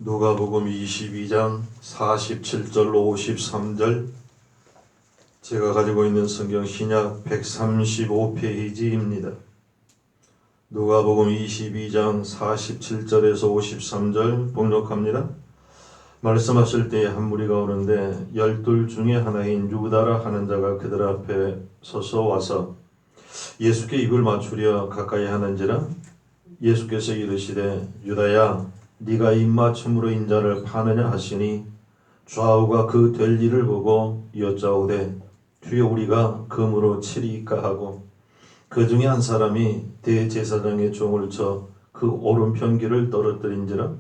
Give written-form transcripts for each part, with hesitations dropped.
누가복음 22장 47절 53절 제가 가지고 있는 성경 신약 135페이지입니다. 누가복음 22장 47절에서 53절 봉독합니다. 말씀하실 때에 한 무리가 오는데 열둘 중에 하나인 유다라 하는 자가 그들 앞에 서서 와서 예수께 입을 맞추려 가까이 하는지라 예수께서 이르시되 유다야 네가 입맞춤으로 인자를 파느냐 하시니 좌우가 그 될 일을 보고 여짜오되 주여 우리가 금으로 치리이까 하고 그 중에 한 사람이 대제사장의 종을 쳐 그 오른편 귀를 떨어뜨린지라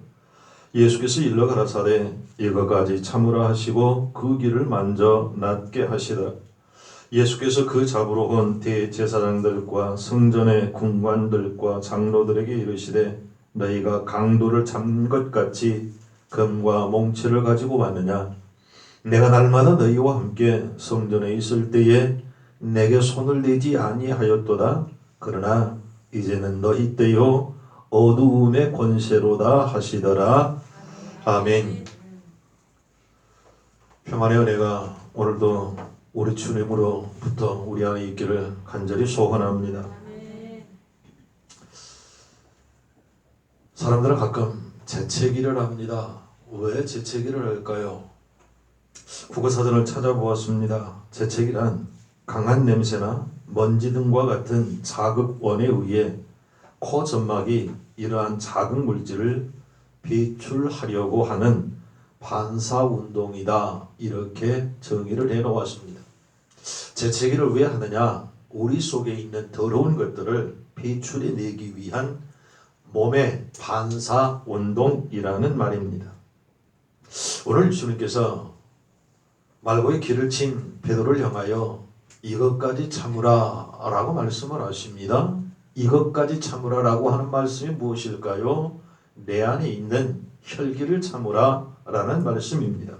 예수께서 일러 가라사대 이거까지 참으라 하시고 그 귀를 만져 낫게 하시더라. 예수께서 그 잡으러 온 대제사장들과 성전의 군관들과 장로들에게 이르시되 너희가 강도를 잡는 것 같이 금과 몽치를 가지고 왔느냐? 내가 날마다 너희와 함께 성전에 있을 때에 내게 손을 대지 아니하였도다. 그러나 이제는 너희 때요 어두움의 권세로다 하시더라. 아멘. 평안의 은혜가 오늘도 우리 주님으로부터 우리 안에 있기를 간절히 소원합니다. 사람들은 가끔 재채기를 합니다. 왜 재채기를 할까요? 국어사전을 찾아보았습니다. 재채기란 강한 냄새나 먼지 등과 같은 자극원에 의해 코 점막이 이러한 자극 물질을 배출하려고 하는 반사운동이다. 이렇게 정의를 해놓았습니다. 재채기를 왜 하느냐? 우리 속에 있는 더러운 것들을 배출해내기 위한 몸의 반사운동이라는 말입니다. 오늘 주님께서 말고의 길을 친 베드로를 향하여 이것까지 참으라 라고 말씀을 하십니다. 이것까지 참으라 라고 하는 말씀이 무엇일까요? 내 안에 있는 혈기를 참으라 라는 말씀입니다.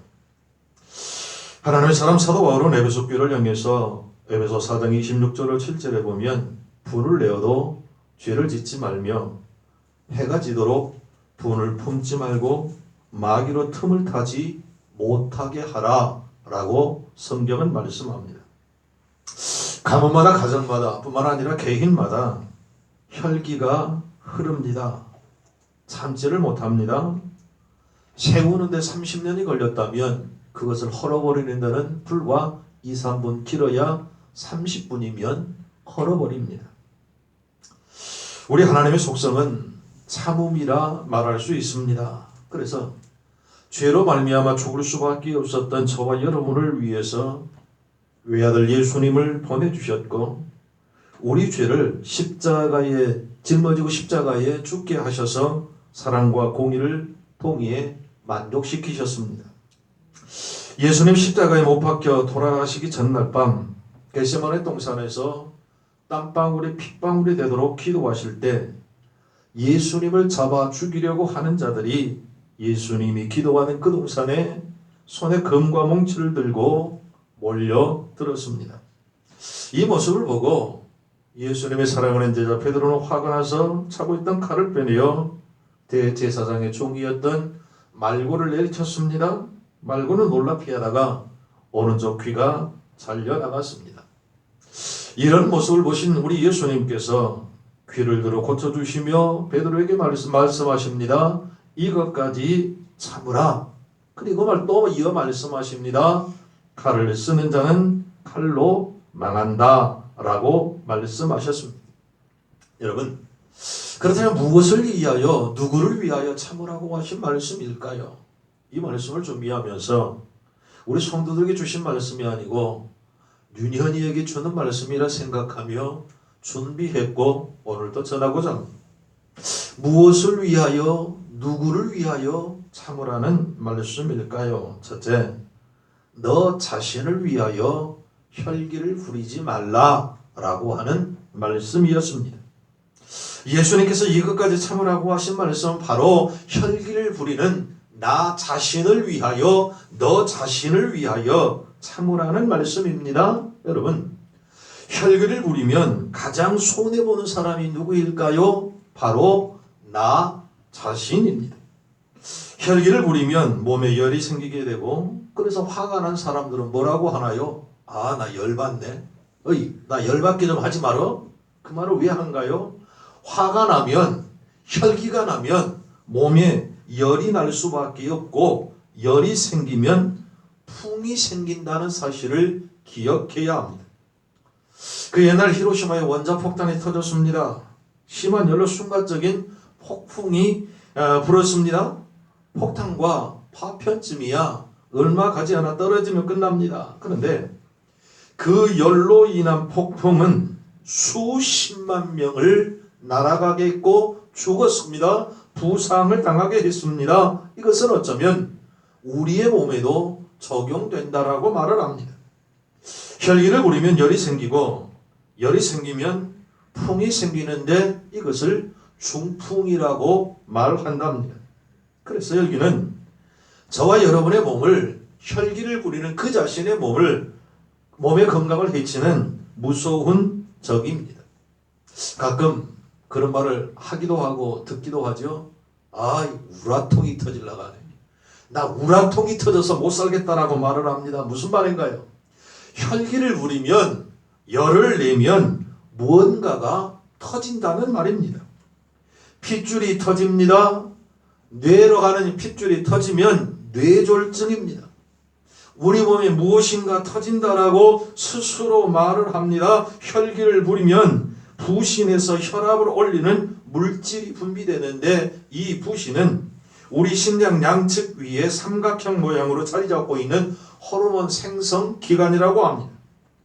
하나님의 사람 사도 바울은 에베소 교회를 향해서 에베소 4장 26절을 7절에 보면 분을 내어도 죄를 짓지 말며 해가 지도록 분을 품지 말고 마귀로 틈을 타지 못하게 하라 라고 성경은 말씀합니다. 가문마다 가정마다 뿐만 아니라 개인마다 혈기가 흐릅니다. 참지를 못합니다. 세우는데 30년이 걸렸다면 그것을 헐어버리는 데는 불과 2, 3분 길어야 30분이면 헐어버립니다. 우리 하나님의 속성은 참음이라 말할 수 있습니다. 그래서 죄로 말미암아 죽을 수밖에 없었던 저와 여러분을 위해서 외아들 예수님을 보내주셨고 우리 죄를 십자가에 짊어지고 십자가에 죽게 하셔서 사랑과 공의를 동의에 만족시키셨습니다. 예수님 십자가에 못 박혀 돌아가시기 전날 밤 겟세마네 동산에서 땀방울이 핏방울이 되도록 기도하실 때 예수님을 잡아 죽이려고 하는 자들이 예수님이 기도하는 그 동산에 손에 금과 몽치를 들고 몰려들었습니다. 이 모습을 보고 예수님의 사랑하는 제자 베드로는 화가 나서 차고 있던 칼을 빼내어 대제사장의 종이었던 말고를 내리쳤습니다. 말고는 놀라 피하다가 오른쪽 귀가 잘려나갔습니다. 이런 모습을 보신 우리 예수님께서 귀를 들어 고쳐주시며 베드로에게 말씀하십니다. 이것까지 참으라. 그리고 또 이어 말씀하십니다. 칼을 쓰는 자는 칼로 망한다 라고 말씀하셨습니다. 여러분, 그렇다면 무엇을 위하여 누구를 위하여 참으라고 하신 말씀일까요? 이 말씀을 준비하면서 우리 성도들에게 주신 말씀이 아니고 윤현이에게 주는 말씀이라 생각하며 준비했고 오늘도 전하고자 합니다. 무엇을 위하여 누구를 위하여 참으라는 말씀일까요? 첫째, 너 자신을 위하여 혈기를 부리지 말라라고 하는 말씀이었습니다. 예수님께서 이것까지 참으라고 하신 말씀은 바로 혈기를 부리는 나 자신을 위하여 너 자신을 위하여 참으라는 말씀입니다. 여러분, 혈기를 부리면 가장 손해보는 사람이 누구일까요? 바로 나 자신입니다. 혈기를 부리면 몸에 열이 생기게 되고, 그래서 화가 난 사람들은 뭐라고 하나요? 아, 나 열받네. 어이, 나 열받게 좀 하지 말어. 그 말을 왜 한가요? 화가 나면, 혈기가 나면 몸에 열이 날 수밖에 없고, 열이 생기면 풍이 생긴다는 사실을 기억해야 합니다. 그 옛날 히로시마에 원자폭탄이 터졌습니다. 심한 열로 순간적인 폭풍이 불었습니다. 폭탄과 파편쯤이야 얼마 가지 않아 떨어지면 끝납니다. 그런데 그 열로 인한 폭풍은 수십만 명을 날아가게 했고 죽었습니다. 부상을 당하게 했습니다. 이것은 어쩌면 우리의 몸에도 적용된다라고 말을 합니다. 혈기를 부리면 열이 생기고, 열이 생기면 풍이 생기는데 이것을 중풍이라고 말한답니다. 그래서 혈기는 저와 여러분의 몸을, 혈기를 부리는 그 자신의 몸의 건강을 해치는 무서운 적입니다. 가끔 그런 말을 하기도 하고 듣기도 하죠. 아, 우라통이 터질라고 하네. 나 우라통이 터져서 못 살겠다라고 말을 합니다. 무슨 말인가요? 혈기를 부리면, 열을 내면 무언가가 터진다는 말입니다. 핏줄이 터집니다. 뇌로 가는 핏줄이 터지면 뇌졸중입니다. 우리 몸에 무엇인가 터진다라고 스스로 말을 합니다. 혈기를 부리면 부신에서 혈압을 올리는 물질이 분비되는데, 이 부신은 우리 심장 양측 위에 삼각형 모양으로 자리 잡고 있는 호르몬 생성 기관이라고 합니다.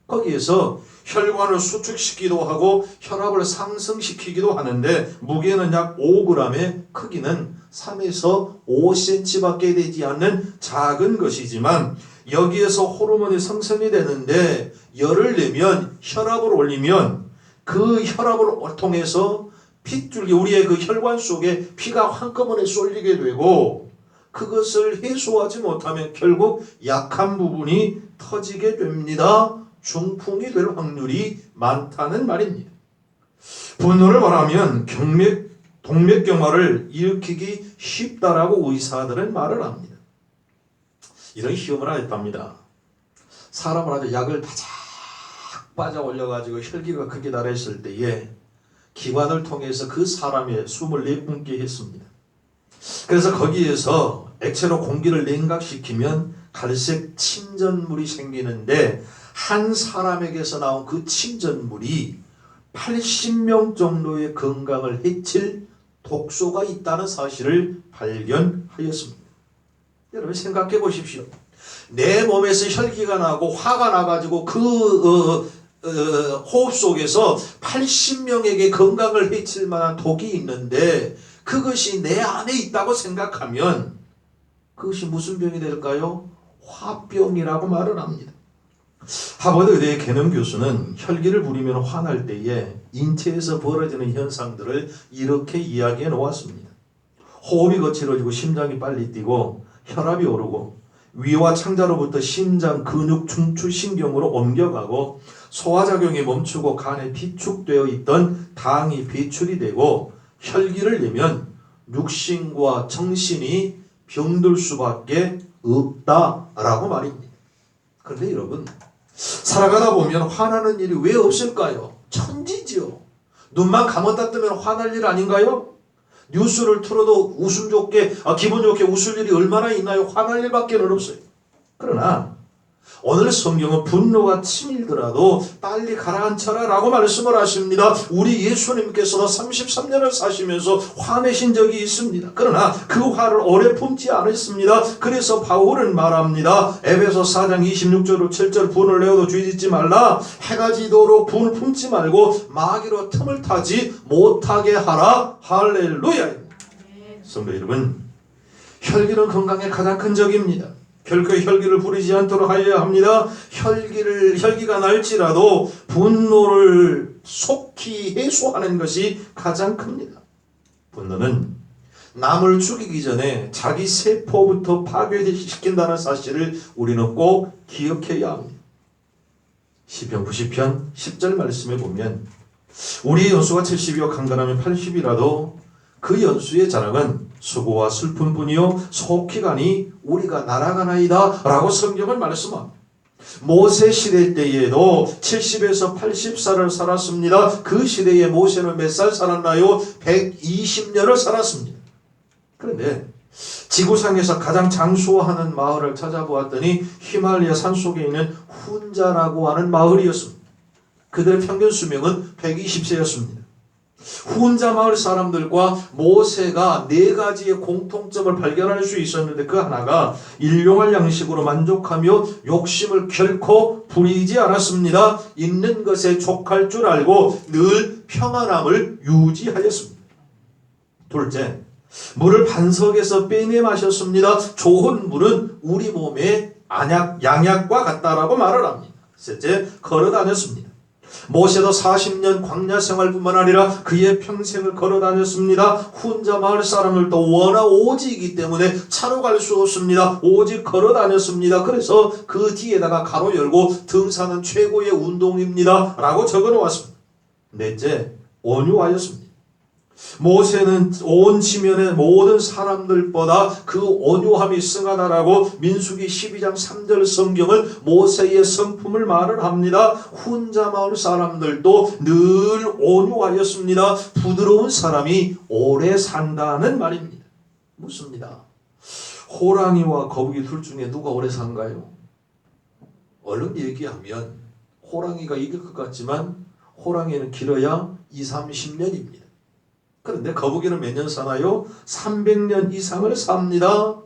거기에서 혈관을 수축시키기도 하고 혈압을 상승시키기도 하는데, 무게는 약 5g의, 크기는 3에서 5cm밖에 되지 않는 작은 것이지만, 여기에서 호르몬이 생성이 되는데 열을 내면, 혈압을 올리면 그 혈압을 통해서 핏줄기, 우리의 그 혈관 속에 피가 한꺼번에 쏠리게 되고, 그것을 해소하지 못하면 결국 약한 부분이 터지게 됩니다. 중풍이 될 확률이 많다는 말입니다. 분노를 말하면 동맥경화를 일으키기 쉽다라고 의사들은 말을 합니다. 이런 시험을 하였답니다. 사람을 아주 약을 바짝 빠져 올려가지고 혈기가 크게 달했을 때에 기관을 통해서 그 사람의 숨을 내뿜게 했습니다. 그래서 거기에서 액체로 공기를 냉각시키면 갈색 침전물이 생기는데, 한 사람에게서 나온 그 침전물이 80명 정도의 건강을 해칠 독소가 있다는 사실을 발견하였습니다. 여러분 생각해 보십시오. 내 몸에서 혈기가 나고 화가 나가지고 그 호흡 속에서 80명에게 건강을 해칠 만한 독이 있는데, 그것이 내 안에 있다고 생각하면 그것이 무슨 병이 될까요? 화병이라고 말을 합니다. 하버드 의대의 개념 교수는 혈기를 부리면 화날 때에 인체에서 벌어지는 현상들을 이렇게 이야기해 놓았습니다. 호흡이 거칠어지고 심장이 빨리 뛰고 혈압이 오르고, 위와 창자로부터 심장 근육 중추 신경으로 옮겨가고, 소화작용이 멈추고 간에 비축되어 있던 당이 배출이 되고, 혈기를 내면 육신과 정신이 병들 수밖에 없다라고 말입니다. 그런데 여러분, 살아가다 보면 화나는 일이 왜 없을까요? 천지죠. 눈만 감았다 뜨면 화날 일 아닌가요? 뉴스를 틀어도 웃음 좋게, 기분 좋게 웃을 일이 얼마나 있나요? 화날 일밖에 없어요. 그러나 오늘 성경은 분노가 치밀더라도 빨리 가라앉혀라 라고 말씀을 하십니다. 우리 예수님께서도 33년을 사시면서 화내신 적이 있습니다. 그러나 그 화를 오래 품지 않았습니다. 그래서 바울은 말합니다. 에베소 4장 26절 7절 분을 내어도 죄짓지 말라. 해가 지도록 분을 품지 말고 마귀로 틈을 타지 못하게 하라. 할렐루야. 성도 여러분, 혈기는 건강의 가장 큰 적입니다. 결코 혈기를 부리지 않도록 하여야 합니다. 혈기가 날지라도 분노를 속히 해소하는 것이 가장 큽니다. 분노는 남을 죽이기 전에 자기 세포부터 파괴시킨다는 사실을 우리는 꼭 기억해야 합니다. 시편 90편 10절 말씀에 보면, 우리의 연수가 70이요 강건하면 80이라도 그 연수의 자랑은 수고와 슬픔뿐이요 속히 가니 우리가 날아가나이다 라고 성경을 말씀합니다. 모세 시대 때에도 70에서 80살을 살았습니다. 그 시대에 모세는 몇 살 살았나요? 120년을 살았습니다. 그런데 지구상에서 가장 장수하는 마을을 찾아보았더니 히말라야 산속에 있는 훈자라고 하는 마을이었습니다. 그들의 평균 수명은 120세였습니다. 훈자 마을 사람들과 모세가 네 가지의 공통점을 발견할 수 있었는데 그 하나가 일용할 양식으로 만족하며 욕심을 결코 부리지 않았습니다. 있는 것에 족할 줄 알고 늘 평안함을 유지하였습니다. 둘째, 물을 반석에서 빼내 마셨습니다. 좋은 물은 우리 몸에 양약과 같다라고 말을 합니다. 셋째, 걸어 다녔습니다. 모세도 40년 광야 생활뿐만 아니라 그의 평생을 걸어 다녔습니다. 훈자 마을 사람들도 워낙 오지이기 때문에 차로 갈 수 없습니다. 오직 걸어 다녔습니다. 그래서 그 뒤에다가 가로 열고 등산은 최고의 운동입니다 라고 적어 놓았습니다. 넷째, 온유하였습니다. 모세는 온 지면의 모든 사람들보다 그 온유함이 승하다라고 민수기 12장 3절 성경은 모세의 성품을 말을 합니다. 훈자 마을 사람들도 늘 온유하였습니다. 부드러운 사람이 오래 산다는 말입니다. 묻습니다. 호랑이와 거북이 둘 중에 누가 오래 산가요? 얼른 얘기하면 호랑이가 이길 것 같지만 호랑이는 길어야 20-30년입니다. 그런데 거북이는 몇 년 사나요? 300년 이상을 삽니다.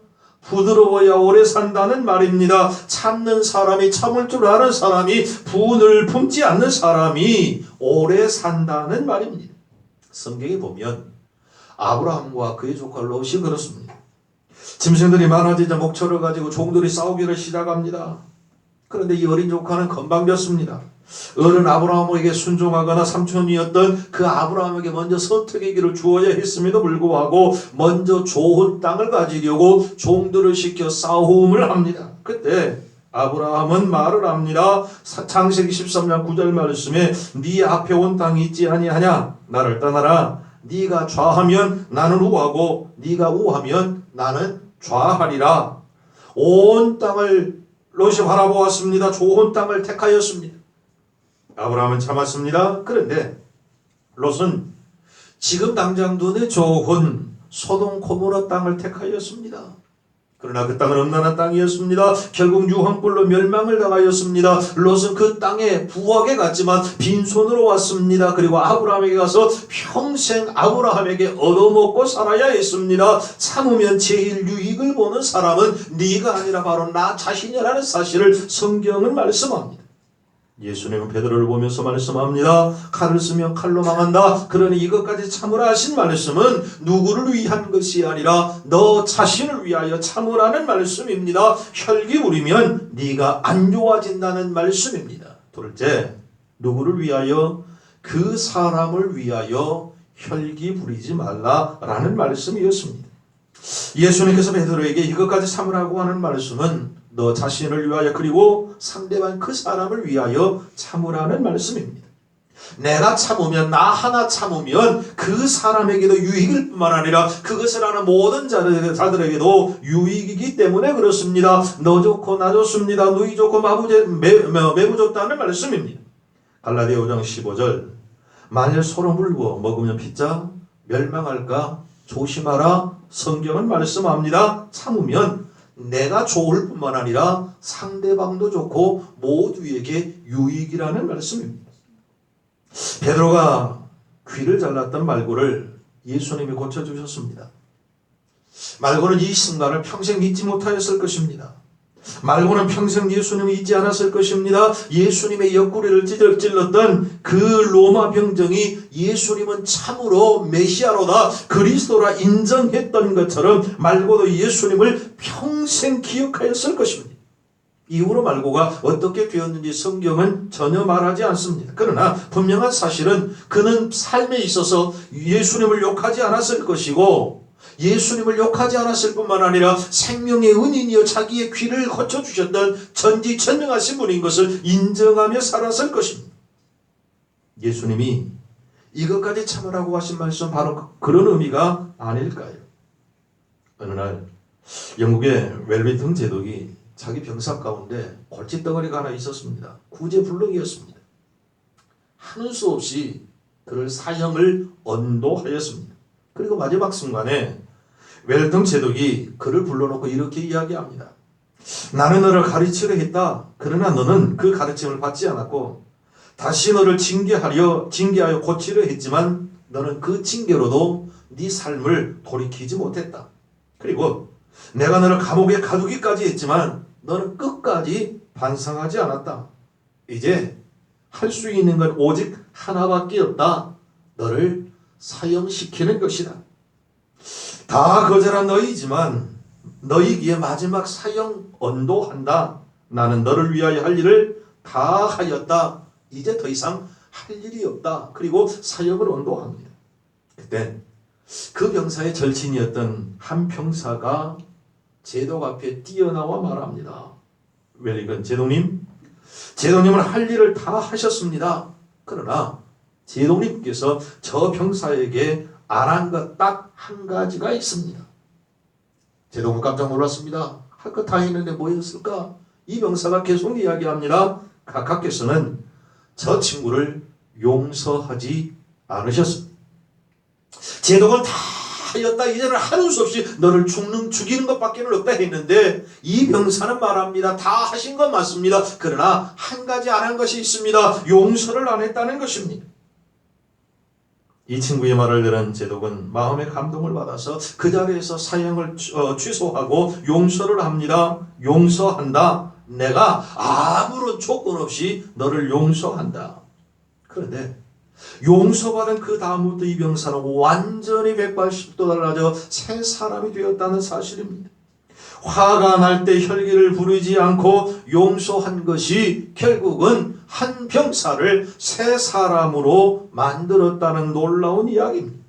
부드러워야 오래 산다는 말입니다. 참는 사람이, 참을 줄 아는 사람이, 분을 품지 않는 사람이 오래 산다는 말입니다. 성경에 보면 아브라함과 그의 조카 롯이 그렇습니다. 짐승들이 많아지자 목초를 가지고 종들이 싸우기를 시작합니다. 그런데 이 어린 조카는 건방졌습니다. 어른 아브라함에게 순종하거나 삼촌이었던 그 아브라함에게 먼저 선택의 길을 주어야 했음에도 불구하고 먼저 좋은 땅을 가지려고 종들을 시켜 싸움을 합니다. 그때 아브라함은 말을 합니다. 창세기 13장 9절 말씀에 네 앞에 온 땅이 있지 아니하냐? 나를 떠나라. 네가 좌하면 나는 우하고 네가 우하면 나는 좌하리라. 온 땅을 롯이 바라보았습니다. 좋은 땅을 택하였습니다. 아브라함은 참았습니다. 그런데 롯은 지금 당장 눈에 좋은 소돔 고모라 땅을 택하였습니다. 그러나 그 땅은 음란한 땅이었습니다. 결국 유황불로 멸망을 당하였습니다. 롯은 그 땅에 부하게 갔지만 빈손으로 왔습니다. 그리고 아브라함에게 가서 평생 아브라함에게 얻어먹고 살아야 했습니다. 참으면 제일 유익을 보는 사람은 네가 아니라 바로 나 자신이라는 사실을 성경은 말씀합니다. 예수님은 베드로를 보면서 말씀합니다. 칼을 쓰면 칼로 망한다. 그러니 이것까지 참으라 하신 말씀은 누구를 위한 것이 아니라 너 자신을 위하여 참으라는 말씀입니다. 혈기 부리면 네가 안 좋아진다는 말씀입니다. 둘째, 누구를 위하여? 그 사람을 위하여 혈기 부리지 말라라는 말씀이었습니다. 예수님께서 베드로에게 이것까지 참으라고 하는 말씀은 너 자신을 위하여 그리고 상대방 그 사람을 위하여 참으라는 말씀입니다. 내가 참으면, 나 하나 참으면 그 사람에게도 유익일 뿐만 아니라 그것을 하는 모든 자들에게도 유익이기 때문에 그렇습니다. 너 좋고 나 좋습니다. 누이 좋고 매부 좋다는 말씀입니다. 갈라디아 5장 15절 만일 소로 물고 먹으면 피자 멸망할까 조심하라. 성경은 말씀합니다. 참으면 내가 좋을 뿐만 아니라 상대방도 좋고 모두에게 유익이라는 말씀입니다. 베드로가 귀를 잘랐던 말고를 예수님이 고쳐주셨습니다. 말고는 이 순간을 평생 잊지 못하였을 것입니다. 말고는 평생 예수님을 잊지 않았을 것입니다. 예수님의 옆구리를 찔렀던 그 로마 병정이 예수님은 참으로 메시아로다, 그리스도라 인정했던 것처럼 말고도 예수님을 평생 기억하였을 것입니다. 이후로 말고가 어떻게 되었는지 성경은 전혀 말하지 않습니다. 그러나 분명한 사실은 그는 삶에 있어서 예수님을 욕하지 않았을 것이고 예수님을 욕하지 않았을 뿐만 아니라 생명의 은인이여 자기의 귀를 고쳐주셨던 전지전능하신 분인 것을 인정하며 살았을 것입니다. 예수님이 이것까지 참으라고 하신 말씀 바로 그런 의미가 아닐까요? 어느 날 영국의 웰링턴 제독이 자기 병사 가운데 골칫덩어리가 하나 있었습니다. 구제불능이었습니다. 하는 수 없이 그를 사형을 언도하였습니다. 그리고 마지막 순간에 웰링턴 제독이 그를 불러놓고 이렇게 이야기합니다. 나는 너를 가르치려 했다. 그러나 너는 그 가르침을 받지 않았고 다시 너를 징계하여 고치려 했지만 너는 그 징계로도 네 삶을 돌이키지 못했다. 그리고 내가 너를 감옥에 가두기까지 했지만 너는 끝까지 반성하지 않았다. 이제 할 수 있는 건 오직 하나밖에 없다. 너를 사형시키는 것이다. 다 거절한 너희지만 너희기에 마지막 사형 언도한다. 나는 너를 위하여 할 일을 다 하였다. 이제 더 이상 할 일이 없다. 그리고 사형을 언도합니다. 그때 그 병사의 절친이었던 한 병사가 제독 앞에 뛰어나와 말합니다. 웰링턴 제독님은 할 일을 다 하셨습니다. 그러나 제독님께서 저 병사에게 안 한 것 딱 한 가지가 있습니다. 제독은 깜짝 놀랐습니다. 할 것 다 했는데 뭐였을까? 이 병사가 계속 이야기합니다. 각하께서는 저 친구를 용서하지 않으셨습니다. 제독은 다 하였다. 이제는 하는 수 없이 너를 죽이는 것밖에 없다 했는데 이 병사는 말합니다. 다 하신 건 맞습니다. 그러나 한 가지 안 한 것이 있습니다. 용서를 안 했다는 것입니다. 이 친구의 말을 들은 제독은 마음의 감동을 받아서 그 자리에서 사형을 취소하고 용서를 합니다. 용서한다. 내가 아무런 조건 없이 너를 용서한다. 그런데 용서받은 그 다음부터 이 병사는 완전히 180도 달라져 새 사람이 되었다는 사실입니다. 화가 날 때 혈기를 부르지 않고 용서한 것이 결국은 한 병사를 새 사람으로 만들었다는 놀라운 이야기입니다.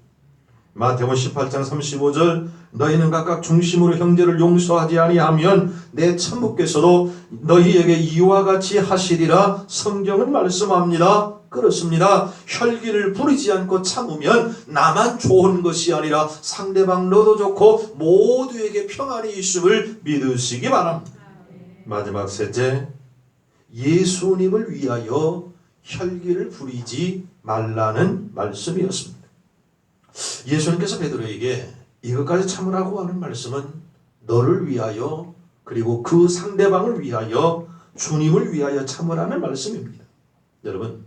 마태복음 18장 35절 너희는 각각 중심으로 형제를 용서하지 아니하면 내 천부께서도 너희에게 이와 같이 하시리라 성경은 말씀합니다. 그렇습니다. 혈기를 부리지 않고 참으면 나만 좋은 것이 아니라 상대방 너도 좋고 모두에게 평안이 있음을 믿으시기 바랍니다. 마지막 셋째, 예수님을 위하여 혈기를 부리지 말라는 말씀이었습니다. 예수님께서 베드로에게 이것까지 참으라고 하는 말씀은 너를 위하여 그리고 그 상대방을 위하여 주님을 위하여 참으라는 말씀입니다. 여러분,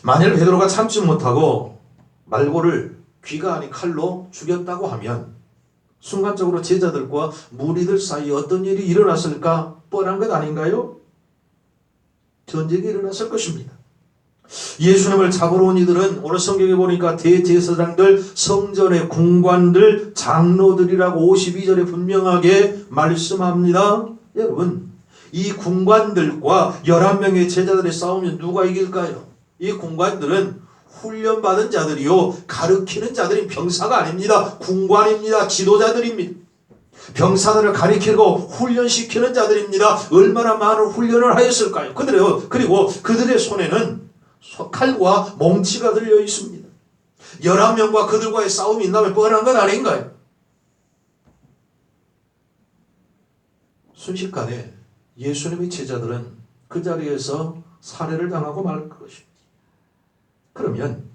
만일 베드로가 참지 못하고 말고를 귀가 아닌 칼로 죽였다고 하면 순간적으로 제자들과 무리들 사이에 어떤 일이 일어났을까? 뻔한 것 아닌가요? 전쟁이 일어났을 것입니다. 예수님을 잡으러 온 이들은 오늘 성경에 보니까 대제사장들, 성전의 군관들, 장로들이라고 52절에 분명하게 말씀합니다. 여러분, 이 군관들과 11명의 제자들의 싸우면 누가 이길까요? 이 군관들은 훈련받은 자들이요 가르치는 자들인 병사가 아닙니다. 군관입니다. 지도자들입니다. 병사들을 가리키고 훈련시키는 자들입니다. 얼마나 많은 훈련을 하였을까요? 그리고 그들의 손에는 칼과 몽치가 들려 있습니다. 11명과 그들과의 싸움이 있다면 뻔한 건 아닌가요? 순식간에 예수님의 제자들은 그 자리에서 살해를 당하고 말 것입니다. 그러면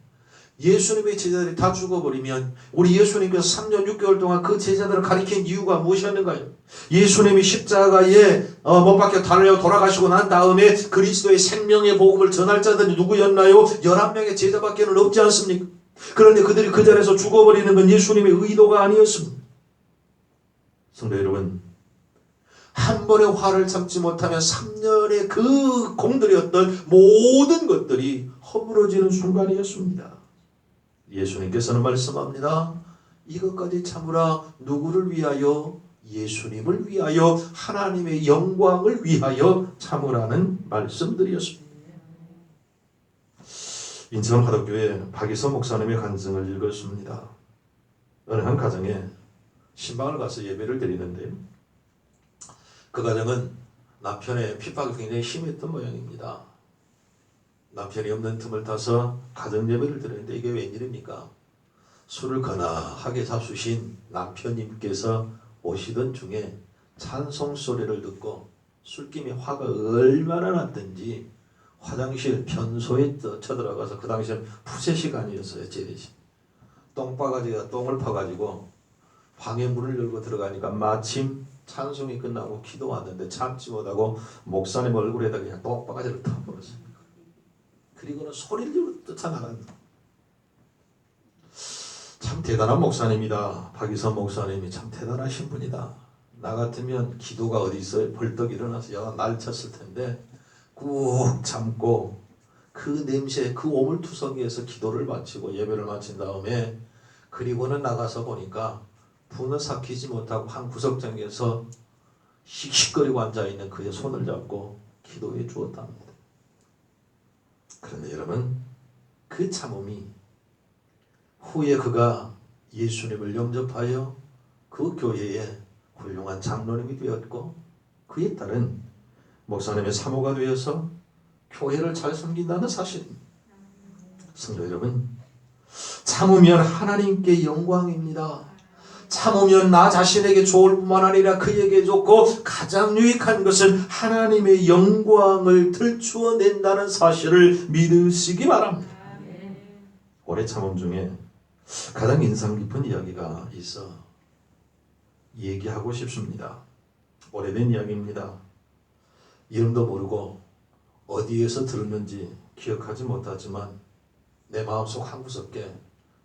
예수님의 제자들이 다 죽어버리면 우리 예수님께서 3년 6개월 동안 그 제자들을 가리킨 이유가 무엇이었는가요? 예수님이 십자가에 못 박혀 달려 돌아가시고 난 다음에 그리스도의 생명의 복음을 전할 자들이 누구였나요? 11명의 제자밖에 없지 않습니까? 그런데 그들이 그 자리에서 죽어버리는 건 예수님의 의도가 아니었습니다. 성도 여러분, 한 번의 화를 참지 못하면 3년의 그 공들였던 모든 것들이 허물어지는 순간이었습니다. 예수님께서는 말씀합니다. 이것까지 참으라. 누구를 위하여? 예수님을 위하여, 하나님의 영광을 위하여 참으라는 말씀들이었습니다. 인천 화덕교회 박이서 목사님의 간증을 읽었습니다. 어느 한 가정에 신방을 가서 예배를 드리는데 그 가정은 남편의 핍박이 굉장히 심했던 모양입니다. 남편이 없는 틈을 타서 가정 예배를 드리는데 이게 웬일입니까? 술을 거나하게 잡수신 남편님께서 오시던 중에 찬송 소리를 듣고 술김에 화가 얼마나 났던지 화장실 변소에 쳐들어가서, 그 당시엔 푸세 시간이었어요. 제대시 똥바가지가 똥을 파가지고 방에 문을 열고 들어가니까 마침 찬송이 끝나고 기도 왔는데 참지 못하고 목사님 얼굴에다 그냥 똥바가지를 타버렸어요. 그리고는 소리를 지르고 쫓아나간다. 참 대단한 목사님이다. 박이선 목사님이 참 대단하신 분이다. 나 같으면 기도가 어디 있어요? 벌떡 일어나서 야 날 쳤을 텐데 꾹 참고 그 냄새, 그 오물투성이에서 기도를 마치고 예배를 마친 다음에, 그리고는 나가서 보니까 분을 삭히지 못하고 한 구석장에서 씩씩거리고 앉아있는 그의 손을 잡고 기도해 주었답니다. 그런데 여러분, 그 참음이 후에 그가 예수님을 영접하여 그 교회에 훌륭한 장로님이 되었고, 그에 따른 목사님의 사모가 되어서 교회를 잘 섬긴다는 사실입니다. 성도 여러분, 참으면 하나님께 영광입니다. 참으면 나 자신에게 좋을 뿐만 아니라 그에게 좋고 가장 유익한 것은 하나님의 영광을 들추어낸다는 사실을 믿으시기 바랍니다. 오래 참음 중에 가장 인상 깊은 이야기가 있어 얘기하고 싶습니다. 오래된 이야기입니다. 이름도 모르고 어디에서 들었는지 기억하지 못하지만 내 마음속 한구석에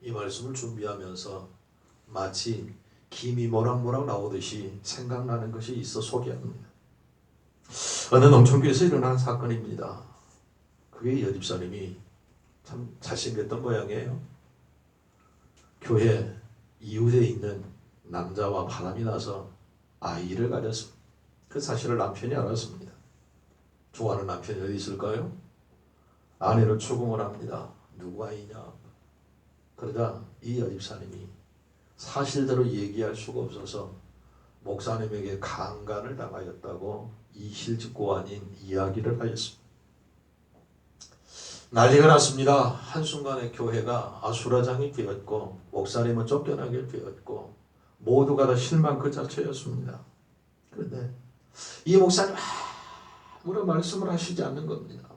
이 말씀을 준비하면서 마치 김이 모락모락 나오듯이 생각나는 것이 있어 소개합니다. 어느 농촌교회에서 일어난 사건입니다. 그게 여집사님이 참 잘생겼던 모양이에요. 교회 이웃에 있는 남자와 바람이 나서 아이를 가졌습니다. 그 사실을 남편이 알았습니다. 좋아하는 남편이 어디 있을까요? 아내를 추궁을 합니다. 누구 아이냐? 그러자 이 여집사님이 사실대로 얘기할 수가 없어서 목사님에게 강간을 당하였다고 이실직고 아닌 이야기를 하였습니다. 난리가 났습니다. 한순간에 교회가 아수라장이 되었고 목사님은 쫓겨나게 되었고 모두가 다 실망 그 자체였습니다. 그런데 이 목사님 아무런 말씀을 하시지 않는 겁니다.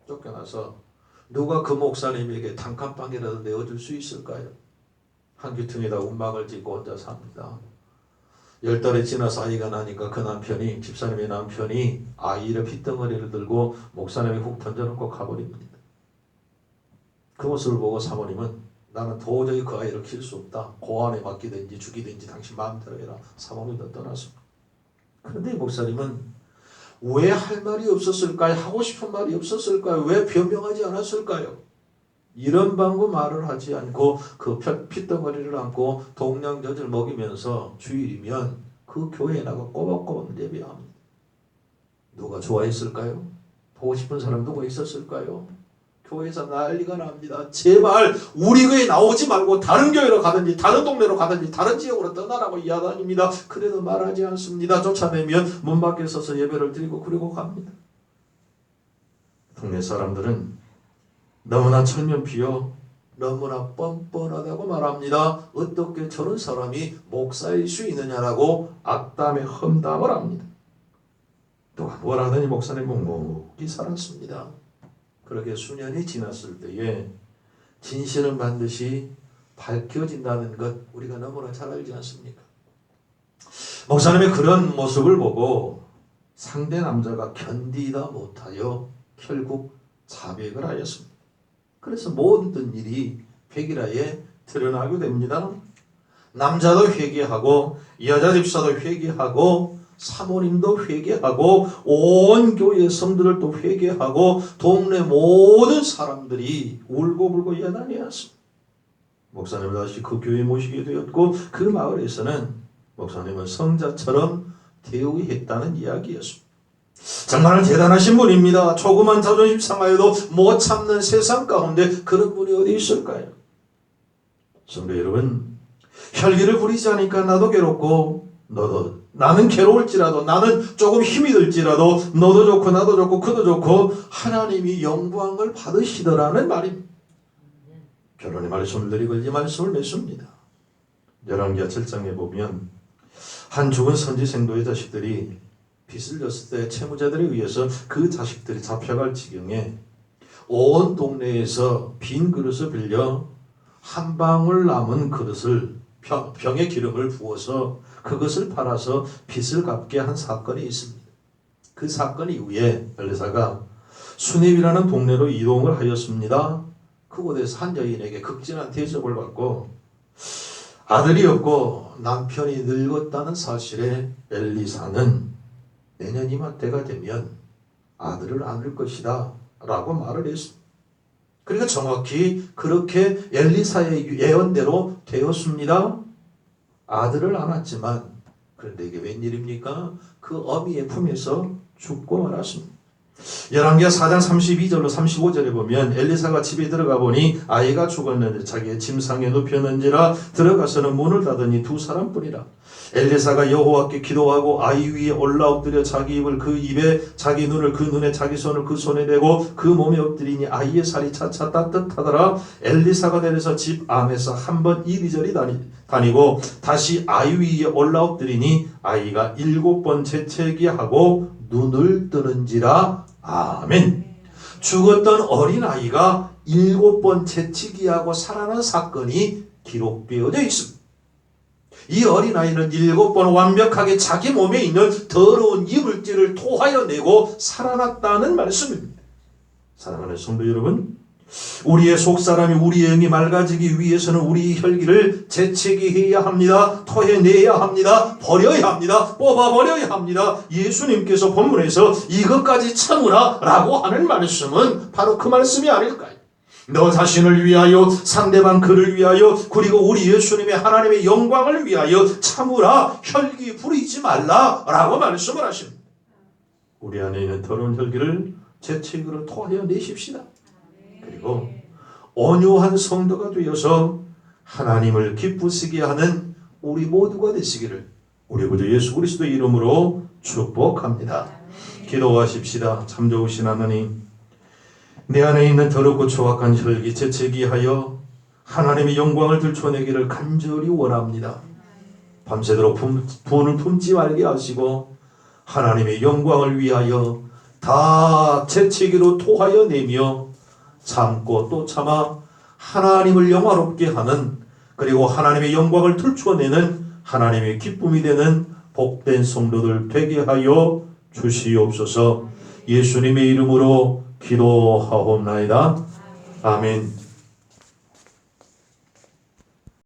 쫓겨나서 누가 그 목사님에게 단칸방이라도 내어줄 수 있을까요? 한귀퉁에다 운막을 짓고 혼자 삽니다. 10달이 지나서 아이가 나니까 그 남편이, 집사님의 남편이 아이를 핏덩어리를 들고 목사님이 훅 던져놓고 가버립니다. 그 모습을 보고 사모님은 나는 도저히 그 아이를 키울 수 없다. 고아원에 맡기든지 죽이든지 당신 마음대로 해라. 사모님도 떠났습니다. 그런데 이 목사님은 왜 할 말이 없었을까요? 하고 싶은 말이 없었을까요? 왜 변명하지 않았을까요? 이런 방구 말을 하지 않고 그 핏덩어리를 안고 동냥젖을 먹이면서 주일이면 그 교회에 나가 꼬박꼬박 예배합니다. 누가 좋아했을까요? 보고 싶은 사람 누가 있었을까요? 교회에서 난리가 납니다. 제발 우리 교회에 나오지 말고 다른 교회로 가든지 다른 동네로 가든지 다른 지역으로 떠나라고 이야기합니다. 그래도 말하지 않습니다. 쫓아내면 문 밖에 서서 예배를 드리고 그리고 갑니다. 동네 사람들은 너무나 철면피여 너무나 뻔뻔하다고 말합니다. 어떻게 저런 사람이 목사일 수 있느냐라고 악담에 험담을 합니다. 누가 뭘 하더니 목사님 묵묵히 살았습니다. 그렇게 수년이 지났을 때에 진실은 반드시 밝혀진다는 것 우리가 너무나 잘 알지 않습니까? 목사님의 그런 모습을 보고 상대 남자가 견디다 못하여 결국 자백을 하였습니다. 그래서 모든 일이 백일하에 드러나게 됩니다. 남자도 회개하고 여자 집사도 회개하고 사모님도 회개하고 온 교회 성도들도 회개하고 동네 모든 사람들이 울고불고 야단이었습니다. 목사님을 다시 그 교회에 모시게 되었고 그 마을에서는 목사님을 성자처럼 대우했다는 이야기였습니다. 정말 대단하신 분입니다. 조그만 자존심 상하여도 못 참는 세상 가운데 그런 분이 어디 있을까요? 성도 여러분, 혈기를 부리지 않으니까 나도 괴롭고 너도, 나는 괴로울지라도 나는 조금 힘이 들지라도 너도 좋고 나도 좋고 그도 좋고 하나님이 영광을 받으시더라는 말입니다. 결혼의 말씀을 드리고 이 말씀을 맺습니다. 열왕기하 7장에 보면 한 죽은 선지 생도의 자식들이 빚을 졌을 때 채무자들에 의해서 그 자식들이 잡혀갈 지경에 온 동네에서 빈 그릇을 빌려 한 방울 남은 그릇을 병에 기름을 부어서 그것을 팔아서 빚을 갚게 한 사건이 있습니다. 그 사건 이후에 엘리사가 수넴이라는 동네로 이동을 하였습니다. 그곳에서 한 여인에게 극진한 대접을 받고 아들이 없고 남편이 늙었다는 사실에 엘리사는 내년 이맘때가 되면 아들을 안을 것이다 라고 말을 했습니다. 그러니까 정확히 그렇게 엘리사의 예언대로 되었습니다. 아들을 안았지만 그런데 이게 웬일입니까? 그 어미의 품에서 죽고 말았습니다. 열왕기하 4장 32절로 35절에 보면 엘리사가 집에 들어가 보니 아이가 죽었는데 자기의 침상에 눕혔는지라 들어가서는 문을 닫으니 두 사람뿐이라. 엘리사가 여호와께 기도하고 아이 위에 올라엎드려 자기 입을 그 입에 자기 눈을 그 눈에 자기 손을 그 손에 대고 그 몸에 엎드리니 아이의 살이 차차 따뜻하더라. 엘리사가 내려서 집 안에서 한 번 이리저리 다니고 다시 아이 위에 올라엎드리니 아이가 7번 재채기 하고 눈을 뜨는지라. 아멘. 죽었던 어린아이가 7번 재치기하고 살아난 사건이 기록되어져 있습니다. 이 어린아이는 7번 완벽하게 자기 몸에 있는 더러운 이물질을 토하여 내고 살아났다는 말씀입니다. 사랑하는 성도 여러분, 우리의 속사람이 우리의 영이 맑아지기 위해서는 우리 혈기를 재채기해야 합니다. 토해내야 합니다. 버려야 합니다. 뽑아버려야 합니다. 예수님께서 본문에서 이것까지 참으라 라고 하는 말씀은 바로 그 말씀이 아닐까요? 너 자신을 위하여 상대방 그를 위하여 그리고 우리 예수님의 하나님의 영광을 위하여 참으라 혈기 부리지 말라 라고 말씀을 하십니다. 우리 안에 있는 더러운 혈기를 재채기로 토하여 내십시다. 그리고 온유한 성도가 되어서 하나님을 기쁘시게 하는 우리 모두가 되시기를 우리 구주 예수 그리스도의 이름으로 축복합니다. 기도하십시다. 참 좋으신 하나님, 내 안에 있는 더럽고 조악한 혈기 재채기하여 하나님의 영광을 들춰내기를 간절히 원합니다. 밤새도록 분을 품지 말게 하시고 하나님의 영광을 위하여 다 재채기로 토하여 내며 참고 또 참아 하나님을 영화롭게 하는, 그리고 하나님의 영광을 들춰내는 하나님의 기쁨이 되는 복된 성도들 되게 하여 주시옵소서. 예수님의 이름으로 기도하옵나이다. 아멘.